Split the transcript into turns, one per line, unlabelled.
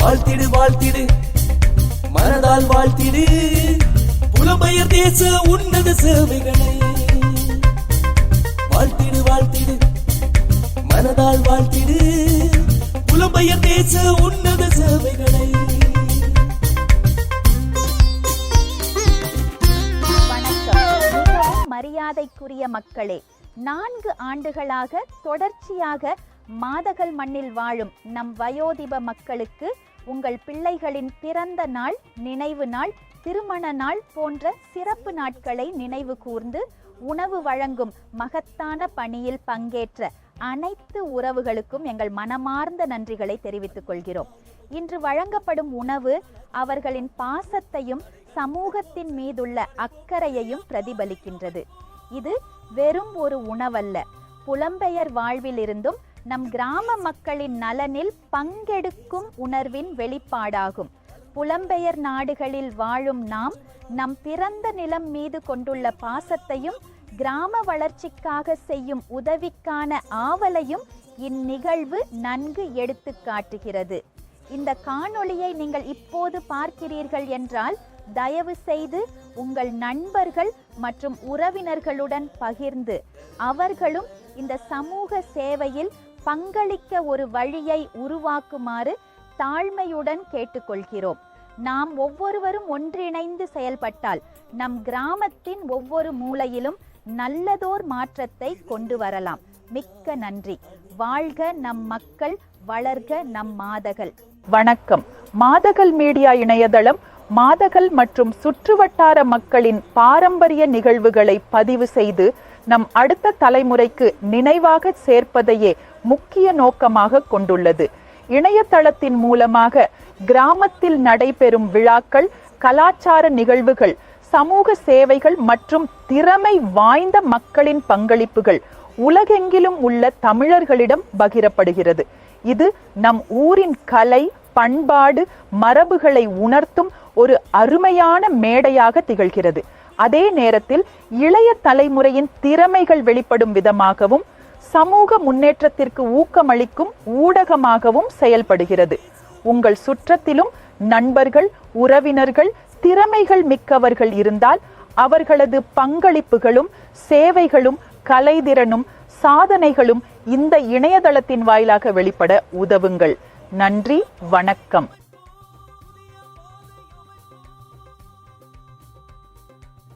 வாழ்த்திடு வாழ்த்திடு மனதால் வாழ்த்திடு புலம்பெயர் தேச உன்னத சேவைகளை. வாழ்த்திடு வாழ்த்திடு மனதால் வாழ்த்திடு புலம்பெயர் தேச உன்னத சேவைகளை.
மரியாதைக்குரிய மக்களே, 4 ஆண்டுகளாக தொடர்ச்சியாக மாதகல் மண்ணில் வாழும் நம் வயோதிப மக்களுக்கு உங்கள் பிள்ளைகளின் பிறந்த நாள், நினைவு நாள், திருமண நாள் போன்ற சிறப்பு நாட்களை நினைவு கூர்ந்து உணவு வழங்கும் மகத்தான பணியில் பங்கேற்ற அனைத்து உறவுகளுக்கும் எங்கள் மனமார்ந்த நன்றிகளை தெரிவித்துக் கொள்கிறோம். இன்று வழங்கப்படும் உணவு அவர்களின் பாசத்தையும் சமூகத்தின் மீதுள்ள அக்கறையையும் பிரதிபலிக்கின்றது. இது வெறும் ஒரு உணவல்ல, புலம்பெயர் வாழ்விலிருந்தும் நம் கிராம மக்களின் நலனில் பங்கெடுக்கும் உணர்வின் வெளிப்பாடாகும். புலம்பெயர் நாடுகளில் வாழும் நாம் நம் பிறந்த நிலம் மீது கொண்டுள்ள பாசத்தையும் கிராம வளர்ச்சிக்காக செய்யும் உதவிக்கான ஆவலையும் இந்நிகழ்வு நன்கு எடுத்து காட்டுகிறது. இந்த காணொளியை நீங்கள் இப்போது பார்க்கிறீர்கள் என்றால் தயவு செய்து உங்கள் நண்பர்கள் மற்றும் உறவினர்களுடன் பகிர்ந்து அவர்களும் இந்த சமூக சேவையில் பங்களிக்க ஒரு வழியை உருவாக்குமாறு தாழ்மையுடன் கேட்டுக்கொள்கிறோம். நாம் ஒவ்வொருவரும் ஒன்றிணைந்து செயல்பட்டால் நம் கிராமத்தின் ஒவ்வொரு மூலையிலும் நல்லதோர் மாற்றத்தை கொண்டு வரலாம். மிக்க நன்றி. வாழ்க நம் மக்கள், வளர்க நம் மாதகல்.
வணக்கம். மாதகல் மீடியா இணையதளம் மாதகல் மற்றும் சுற்றுவட்டார மக்களின் பாரம்பரிய நிகழ்வுகளை பதிவு செய்து நம் அடுத்த தலைமுறைக்கு நினைவாக சேர்ப்பதையே முக்கிய நோக்கமாக கொண்டுள்ளது. இணையதளத்தின் மூலமாக கிராமத்தில் நடைபெறும் விழாக்கள், கலாச்சார நிகழ்வுகள், சமூக சேவைகள் மற்றும் திறமை வாய்ந்த மக்களின் பங்களிப்புகள் உலகெங்கிலும் உள்ள தமிழர்களிடம் பகிரப்படுகிறது. இது நம் ஊரின் கலை, பண்பாடு, மரபுகளை உணர்த்தும் ஒரு அருமையான மேடையாக திகழ்கிறது. அதே நேரத்தில் இளைய தலைமுறையின் திறமைகள் வெளிப்படும் விதமாகவும் சமூக முன்னேற்றத்திற்கு ஊக்கமளிக்கும் ஊடகமாகவும் செயல்படுகிறது. உங்கள் சுற்றத்திலும் நண்பர்கள், உறவினர்கள், திறமைகள் மிக்கவர்கள் இருந்தால் அவர்களது பங்களிப்புகளும் சேவைகளும் கலைத்திறனும் சாதனைகளும் இந்த இணையதளத்தின் வாயிலாக வெளிப்பட உதவுங்கள். நன்றி, வணக்கம்.